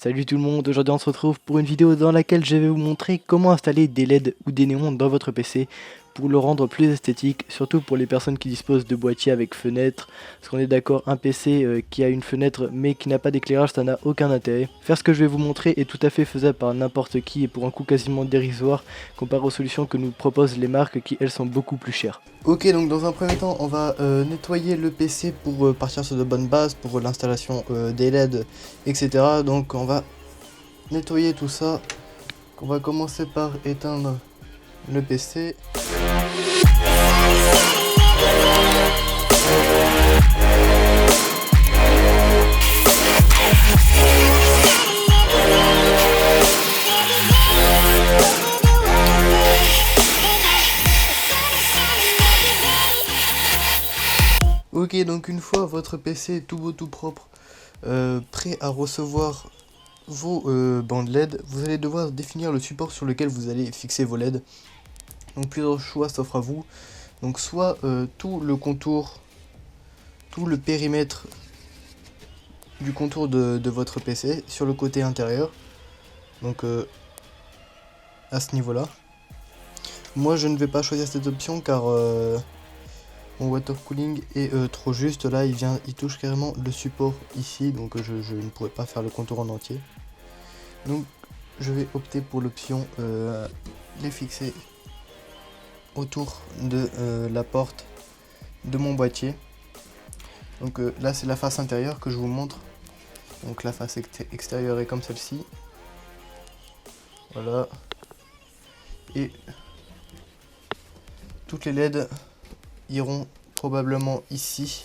Salut tout le monde, aujourd'hui on se retrouve pour une vidéo dans laquelle je vais vous montrer comment installer des LED ou des néons dans votre PC pour le rendre plus esthétique, surtout pour les personnes qui disposent de boîtiers avec fenêtre, parce qu'on est d'accord, un PC qui a une fenêtre mais qui n'a pas d'éclairage, ça n'a aucun intérêt. Faire ce que je vais vous montrer est tout à fait faisable par n'importe qui et pour un coût quasiment dérisoire comparé aux solutions que nous proposent les marques qui elles sont beaucoup plus chères. Ok, donc dans un premier temps on va nettoyer le PC pour partir sur de bonnes bases, pour l'installation des LED, etc. Donc on va nettoyer tout ça. On va commencer par éteindre le PC. Ok, donc une fois votre PC tout beau tout propre, prêt à recevoir vos bandes LED, vous allez devoir définir le support sur lequel vous allez fixer vos LED. Donc plusieurs choix s'offrent à vous. Donc soit tout le contour, tout le périmètre du contour de votre PC sur le côté intérieur. Donc à ce niveau là. Moi je ne vais pas choisir cette option car mon water cooling est trop juste. Là il touche carrément le support ici, donc je ne pourrais pas faire le contour en entier. Donc je vais opter pour l'option les fixer autour de la porte de mon boîtier. Donc là c'est la face intérieure que je vous montre. Donc la face extérieure est comme celle-ci. Voilà. Et toutes les LED iront probablement ici,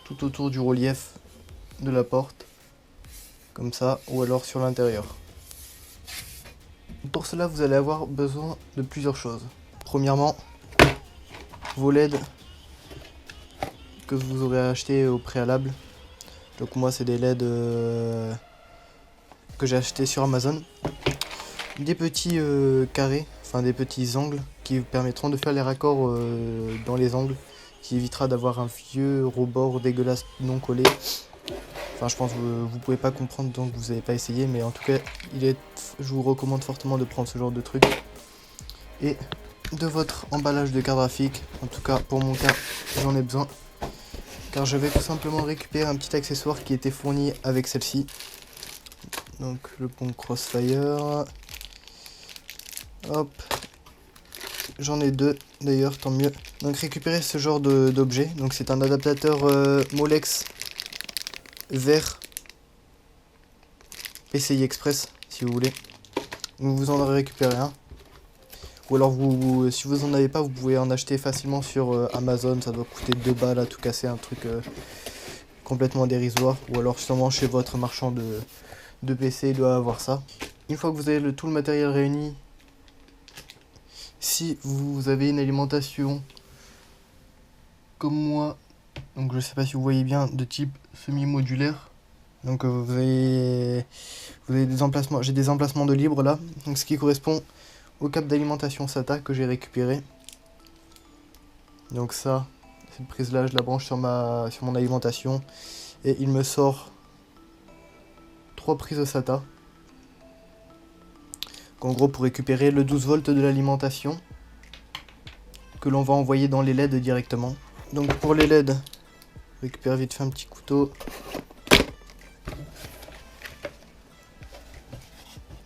tout autour du relief de la porte, comme ça, ou alors sur l'intérieur. Pour cela, vous allez avoir besoin de plusieurs choses. Premièrement, vos LED que vous aurez acheté au préalable. Donc moi, c'est des LED que j'ai acheté sur Amazon. Des petits carrés, enfin des petits angles qui vous permettront de faire les raccords dans les angles, qui évitera d'avoir un vieux rebord dégueulasse non collé. Enfin, je pense que vous pouvez pas comprendre tant que vous n'avez pas essayé, mais en tout cas, je vous recommande fortement de prendre ce genre de truc. Et de votre emballage de carte graphique, en tout cas pour mon cas, j'en ai besoin, car je vais tout simplement récupérer un petit accessoire qui était fourni avec celle-ci. Donc le pont Crossfire. Hop. J'en ai deux d'ailleurs, tant mieux. Donc récupérer ce genre d'objet. Donc c'est un adaptateur Molex vert PCI Express si vous voulez. Donc vous en aurez récupéré un. Ou alors si vous en avez pas, vous pouvez en acheter facilement sur Amazon. Ça doit coûter 2 balles à tout casser, un truc complètement dérisoire. Ou alors sûrement chez votre marchand de PC, il doit avoir ça. Une fois que vous avez tout le matériel réuni, si vous avez une alimentation comme moi, donc je sais pas si vous voyez bien, de type semi-modulaire, donc vous avez des emplacements, j'ai des emplacements de libre là, donc ce qui correspond au câble d'alimentation SATA que j'ai récupéré. Donc ça, cette prise là, je la branche sur mon alimentation et il me sort 3 prises SATA. En gros, pour récupérer le 12 volts de l'alimentation que l'on va envoyer dans les LED directement. Donc pour les LED, récupérer vite fait un petit couteau.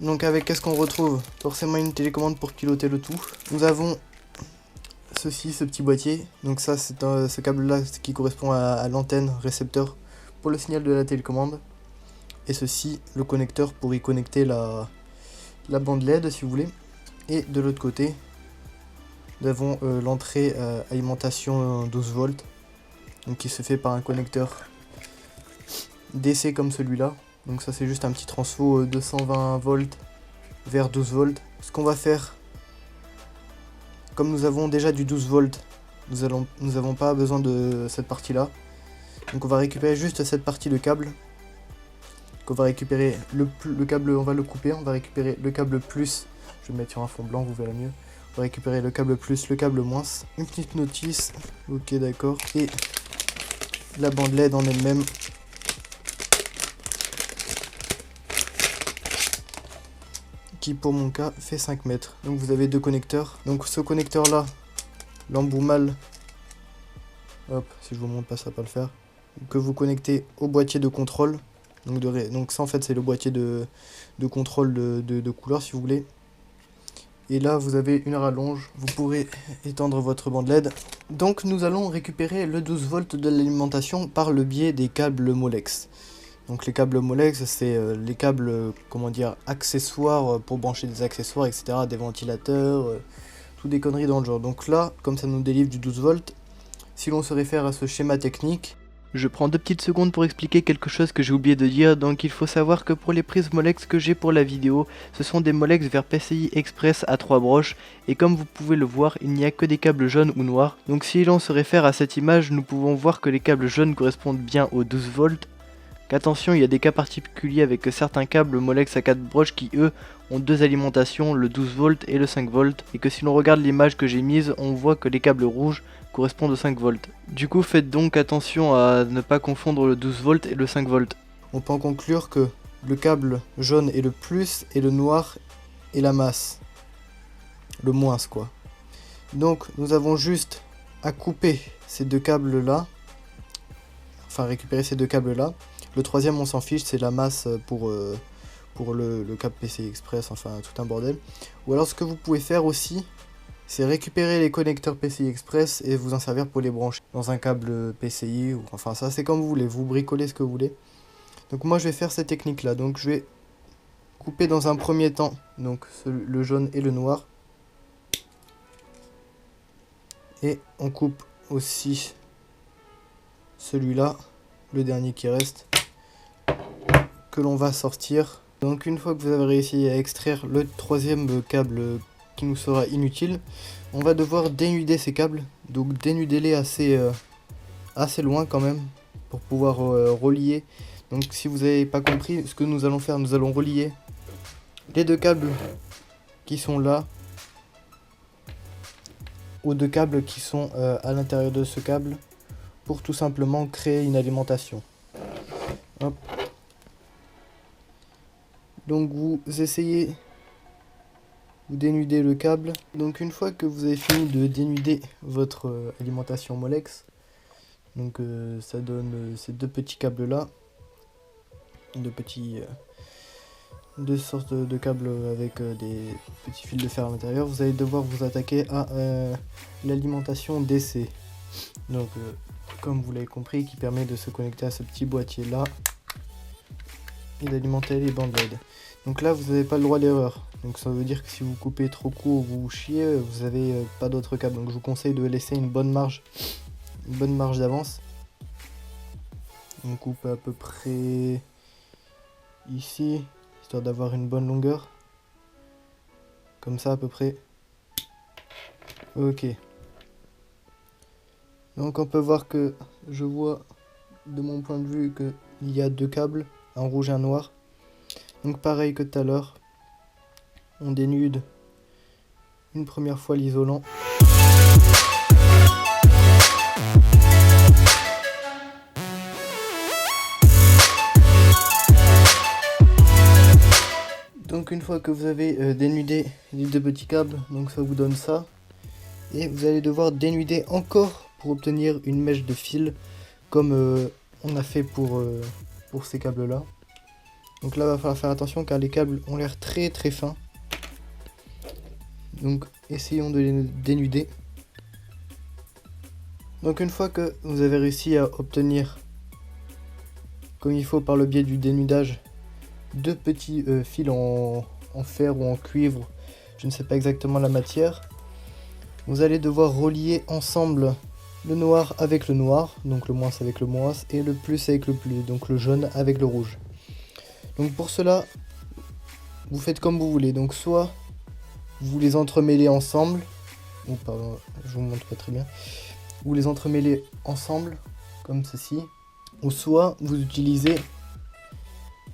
Donc avec qu'est-ce qu'on retrouve? Forcément une télécommande pour piloter le tout. Nous avons ce petit boîtier. Donc ça c'est ce câble là qui correspond à l'antenne récepteur pour le signal de la télécommande. Et ceci, le connecteur pour y connecter la bande LED si vous voulez. Et de l'autre côté, nous avons l'entrée alimentation 12 volts, donc qui se fait par un connecteur DC comme celui-là. Donc ça c'est juste un petit transfo 220 volts vers 12 volts. Ce qu'on va faire, comme nous avons déjà du 12 volts, nous avons pas besoin de cette partie-là. Donc on va récupérer juste cette partie de câble. On va récupérer le câble, on va le couper, on va récupérer le câble plus, je vais le mettre sur un fond blanc, vous verrez mieux. On va récupérer le câble plus, le câble moins, une petite notice, ok d'accord, et la bande LED en elle-même qui pour mon cas fait 5 mètres. Donc vous avez 2 connecteurs. Donc ce connecteur là, l'embout mâle, hop, si je vous montre pas ça va pas le faire, que vous connectez au boîtier de contrôle. Donc ça en fait c'est le boîtier de contrôle de couleur si vous voulez. Et là vous avez une rallonge, vous pourrez étendre votre bande LED. Donc nous allons récupérer le 12 volts de l'alimentation par le biais des câbles Molex. Donc les câbles Molex c'est les câbles comment dire accessoires pour brancher des accessoires etc, des ventilateurs, tout des conneries dans le genre. Donc là comme ça nous délivre du 12 volts, si l'on se réfère à ce schéma technique, je prends 2 petites secondes pour expliquer quelque chose que j'ai oublié de dire. Donc il faut savoir que pour les prises Molex que j'ai pour la vidéo, ce sont des Molex vers PCI Express à 3 broches. Et comme vous pouvez le voir, il n'y a que des câbles jaunes ou noirs. Donc si l'on se réfère à cette image, nous pouvons voir que les câbles jaunes correspondent bien aux 12 volts. Qu'attention, il y a des cas particuliers avec certains câbles Molex à 4 broches qui eux ont 2 alimentations, le 12 volts et le 5 volts. Et que si l'on regarde l'image que j'ai mise, on voit que les câbles rouges correspondent aux 5 volts. Du coup faites donc attention à ne pas confondre le 12 volts et le 5 volts. On peut en conclure que le câble jaune est le plus et le noir est la masse. Le moins quoi. Donc nous avons juste à couper ces 2 câbles là. Enfin récupérer ces 2 câbles là. Le troisième on s'en fiche, c'est la masse pour le câble PCI Express, enfin tout un bordel. Ou alors ce que vous pouvez faire aussi, c'est récupérer les connecteurs PCI Express et vous en servir pour les brancher dans un câble PCI, ou enfin ça c'est comme vous voulez, vous bricolez ce que vous voulez. Donc moi je vais faire cette technique là, donc je vais couper dans un premier temps donc le jaune et le noir. Et on coupe aussi celui-là, le dernier qui reste, que l'on va sortir. Donc une fois que vous avez réussi à extraire le troisième câble qui nous sera inutile, on va devoir dénuder ces câbles. Donc dénudez-les assez loin quand même pour pouvoir relier. Donc si vous n'avez pas compris ce que nous allons faire, nous allons relier les 2 câbles qui sont là aux 2 câbles qui sont à l'intérieur de ce câble pour tout simplement créer une alimentation. Hop. Donc vous essayez, vous dénudez le câble. Donc une fois que vous avez fini de dénuder votre alimentation Molex, donc ça donne ces 2 petits câbles là, 2 sortes de câbles avec des petits fils de fer à l'intérieur. Vous allez devoir vous attaquer à l'alimentation DC. Donc comme vous l'avez compris, qui permet de se connecter à ce petit boîtier là et d'alimenter les bandes LED. Donc là vous n'avez pas le droit à l'erreur. Donc ça veut dire que si vous coupez trop court, vous chiez, vous n'avez pas d'autre câble. Donc je vous conseille de laisser une bonne marge d'avance. On coupe à peu près ici, histoire d'avoir une bonne longueur. Comme ça à peu près. Ok. Donc on peut voir que je vois de mon point de vue qu'il y a 2 câbles, un rouge et un noir. Donc pareil que tout à l'heure, on dénude une première fois l'isolant. Donc une fois que vous avez dénudé les 2 petits câbles, donc ça vous donne ça. Et vous allez devoir dénuder encore pour obtenir une mèche de fil comme on a fait pour ces câbles là. Donc là, il va falloir faire attention car les câbles ont l'air très fins. Donc essayons de les dénuder. Donc une fois que vous avez réussi à obtenir comme il faut par le biais du dénudage 2 petits fils en fer ou en cuivre, je ne sais pas exactement la matière, vous allez devoir relier ensemble le noir avec le noir, donc le moins avec le moins, et le plus avec le plus, donc le jaune avec le rouge. Donc pour cela, vous faites comme vous voulez. Donc soit vous les entremêlez ensemble, ou pardon, je vous montre pas très bien. Vous les entremêlez ensemble, comme ceci, ou soit vous utilisez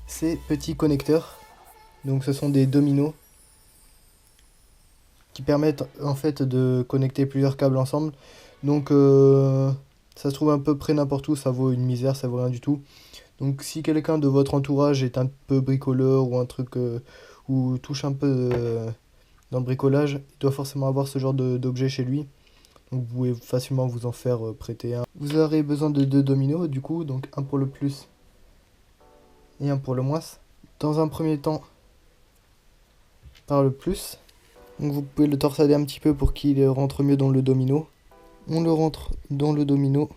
ces petits connecteurs. Donc ce sont des dominos qui permettent en fait de connecter plusieurs câbles ensemble. Donc ça se trouve à peu près n'importe où, ça vaut une misère, ça vaut rien du tout. Donc si quelqu'un de votre entourage est un peu bricoleur ou un truc ou touche un peu dans le bricolage, il doit forcément avoir ce genre d'objet chez lui. Donc vous pouvez facilement vous en faire prêter un. Vous aurez besoin de 2 dominos du coup, donc un pour le plus et un pour le moins. Dans un premier temps, par le plus. Donc vous pouvez le torsader un petit peu pour qu'il rentre mieux dans le domino. On le rentre dans le domino.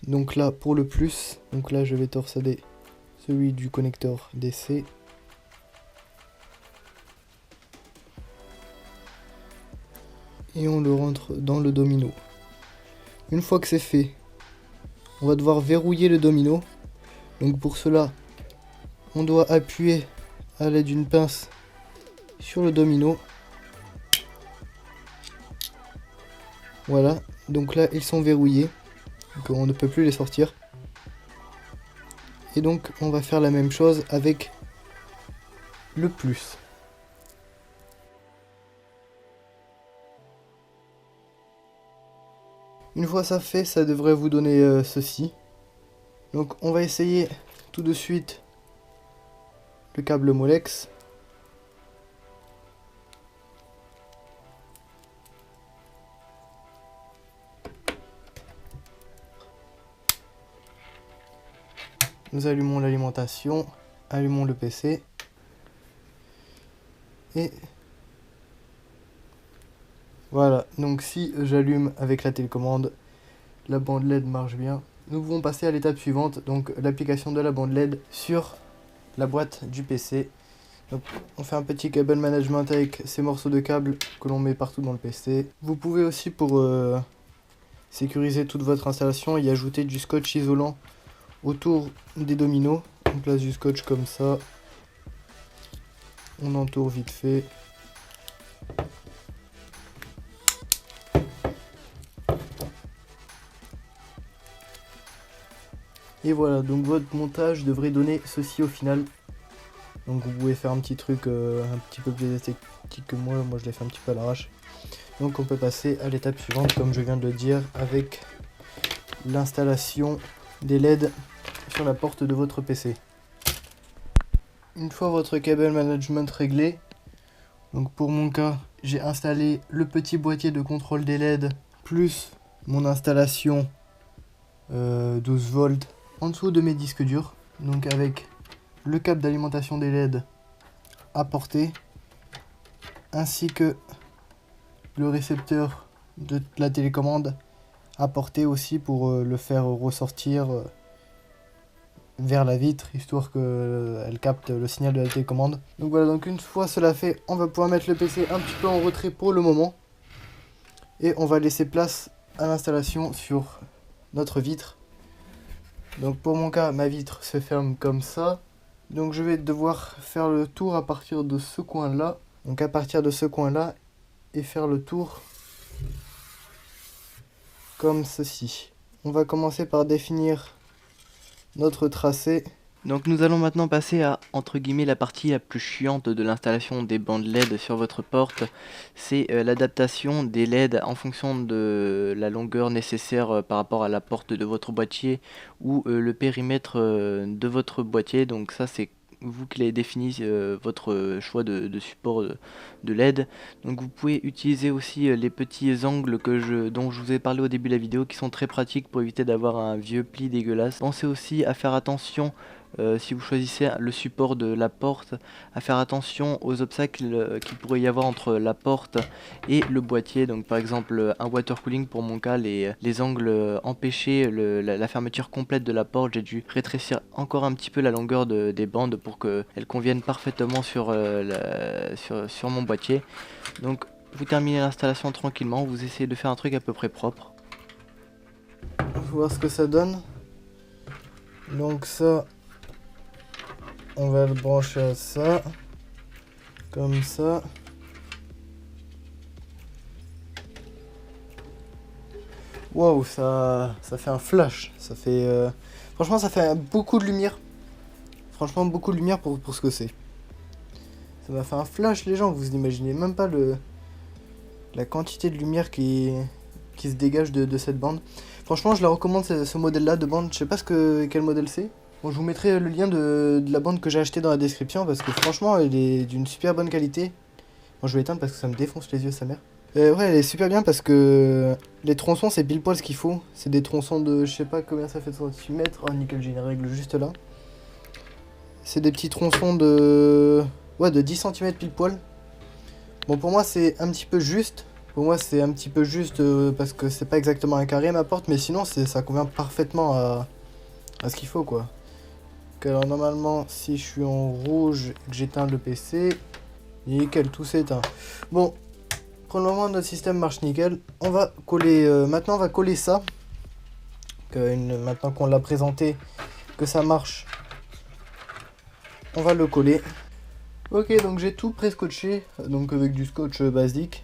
Donc là pour le plus, donc là je vais torsader celui du connecteur DC. Et on le rentre dans le domino. Une fois que c'est fait, on va devoir verrouiller le domino. Donc pour cela, on doit appuyer à l'aide d'une pince sur le domino. Voilà, donc là ils sont verrouillés, donc on ne peut plus les sortir. Et donc on va faire la même chose avec le plus. Une fois ça fait, ça devrait vous donner ceci. Donc on va essayer tout de suite le câble Molex. Nous allumons l'alimentation, allumons le PC. Et voilà, donc si j'allume avec la télécommande, la bande LED marche bien. Nous pouvons passer à l'étape suivante, donc l'application de la bande LED sur la boîte du PC. Donc, on fait un petit cable management avec ces morceaux de câbles que l'on met partout dans le PC. Vous pouvez aussi, pour sécuriser toute votre installation, y ajouter du scotch isolant autour des dominos. On place du scotch comme ça. On entoure vite fait. Et voilà, donc votre montage devrait donner ceci au final. Donc vous pouvez faire un petit truc un petit peu plus esthétique que moi je l'ai fait un petit peu à l'arrache. Donc on peut passer à l'étape suivante, comme je viens de le dire, avec l'installation des LED sur la porte de votre PC. Une fois votre cable management réglé, donc pour mon cas, j'ai installé le petit boîtier de contrôle des LED plus mon installation 12 volts en dessous de mes disques durs, donc avec le câble d'alimentation des LED à portée, ainsi que le récepteur de la télécommande à portée aussi pour le faire ressortir vers la vitre, histoire qu'elle capte le signal de la télécommande. Donc voilà, donc une fois cela fait, on va pouvoir mettre le PC un petit peu en retrait pour le moment. Et on va laisser place à l'installation sur notre vitre. Donc pour mon cas, ma vitre se ferme comme ça. Donc je vais devoir faire le tour à partir de ce coin-là. Donc à partir de ce coin-là, et faire le tour comme ceci. On va commencer par définir notre tracé. Donc nous allons maintenant passer à, entre guillemets, la partie la plus chiante de l'installation des bandes LED sur votre porte. C'est l'adaptation des LED en fonction de la longueur nécessaire par rapport à la porte de votre boîtier ou le périmètre de votre boîtier. Donc ça c'est vous qui l'avez défini votre choix de support de LED. Donc vous pouvez utiliser aussi les petits angles dont je vous ai parlé au début de la vidéo, qui sont très pratiques pour éviter d'avoir un vieux pli dégueulasse. Pensez aussi à faire attention si vous choisissez le support de la porte, à faire attention aux obstacles qu'il pourrait y avoir entre la porte et le boîtier. Donc par exemple un water cooling, pour mon cas les angles empêchaient la fermeture complète de la porte. J'ai dû rétrécir encore un petit peu la longueur des bandes pour qu'elles conviennent parfaitement sur mon boîtier. Donc vous terminez l'installation tranquillement, vous essayez de faire un truc à peu près propre. On va voir ce que ça donne. Donc ça, on va le brancher à ça, comme ça. Waouh, ça fait un flash. Ça fait, franchement, ça fait beaucoup de lumière. Franchement, beaucoup de lumière pour ce que c'est. Ça m'a fait un flash, les gens. Vous imaginez même pas la quantité de lumière qui se dégage de cette bande. Franchement, je la recommande, ce modèle-là de bande. Je sais pas quel modèle c'est. Bon, je vous mettrai le lien de la bande que j'ai acheté dans la description parce que franchement, elle est d'une super bonne qualité. Bon, je vais l'éteindre parce que ça me défonce les yeux, sa mère. Ouais, elle est super bien parce que les tronçons, c'est pile poil ce qu'il faut. C'est des tronçons de je sais pas combien ça fait de centimètres. Oh, nickel, j'ai une règle juste là. C'est des petits tronçons de. Ouais, de 10 centimètres pile poil. Bon, pour moi, c'est un petit peu juste. Pour moi, c'est un petit peu juste parce que c'est pas exactement un carré ma porte, mais sinon, ça convient parfaitement à ce qu'il faut quoi. Donc, alors, normalement, si je suis en rouge et que j'éteins le PC, nickel, tout s'éteint. Bon, pour le moment, notre système marche nickel. On va coller. Maintenant, on va coller ça. Maintenant qu'on l'a présenté, que ça marche, on va le coller. Ok, donc j'ai tout pré-scotché, donc avec du scotch basique.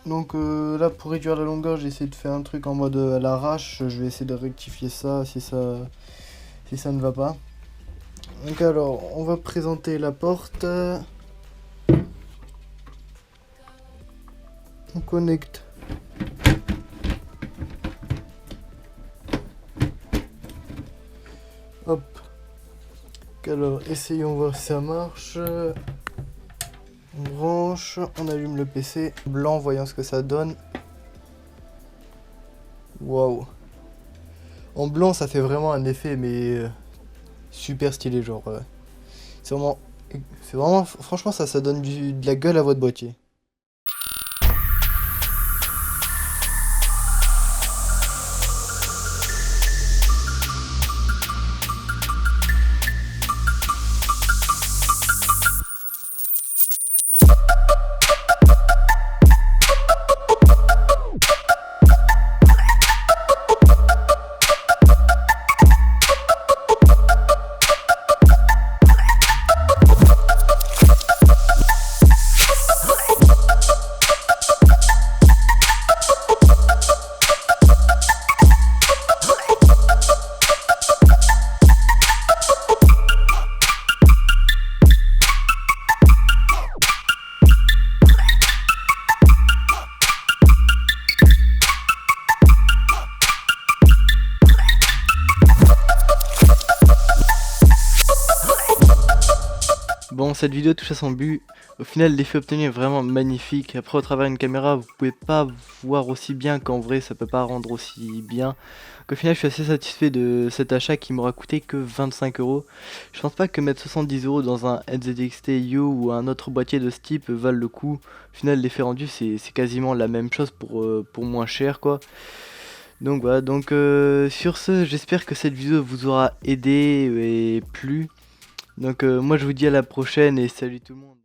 Donc là, pour réduire la longueur, j'ai essayé de faire un truc en mode à l'arrache. Je vais essayer de rectifier ça si ça ne va pas. Donc alors, on va présenter la porte. On connecte. Hop. Alors, essayons voir si ça marche. On branche, on allume le PC. Blanc, voyons ce que ça donne. Waouh. En blanc, ça fait vraiment un effet, mais super stylé, genre. C'est vraiment, franchement, ça donne de la gueule à votre boîtier. Bon, cette vidéo touche à son but. Au final, l'effet obtenu est vraiment magnifique. Après, au travers d'une caméra, vous pouvez pas voir aussi bien qu'en vrai, ça peut pas rendre aussi bien. Donc, au final, je suis assez satisfait de cet achat qui m'aura coûté que 25 €. Je pense pas que mettre 70 € dans un NZXT U ou un autre boîtier de ce type valent le coup. Au final, l'effet rendu, c'est quasiment la même chose pour moins cher, quoi. Donc voilà, sur ce, j'espère que cette vidéo vous aura aidé et plu. Donc moi je vous dis à la prochaine et salut tout le monde.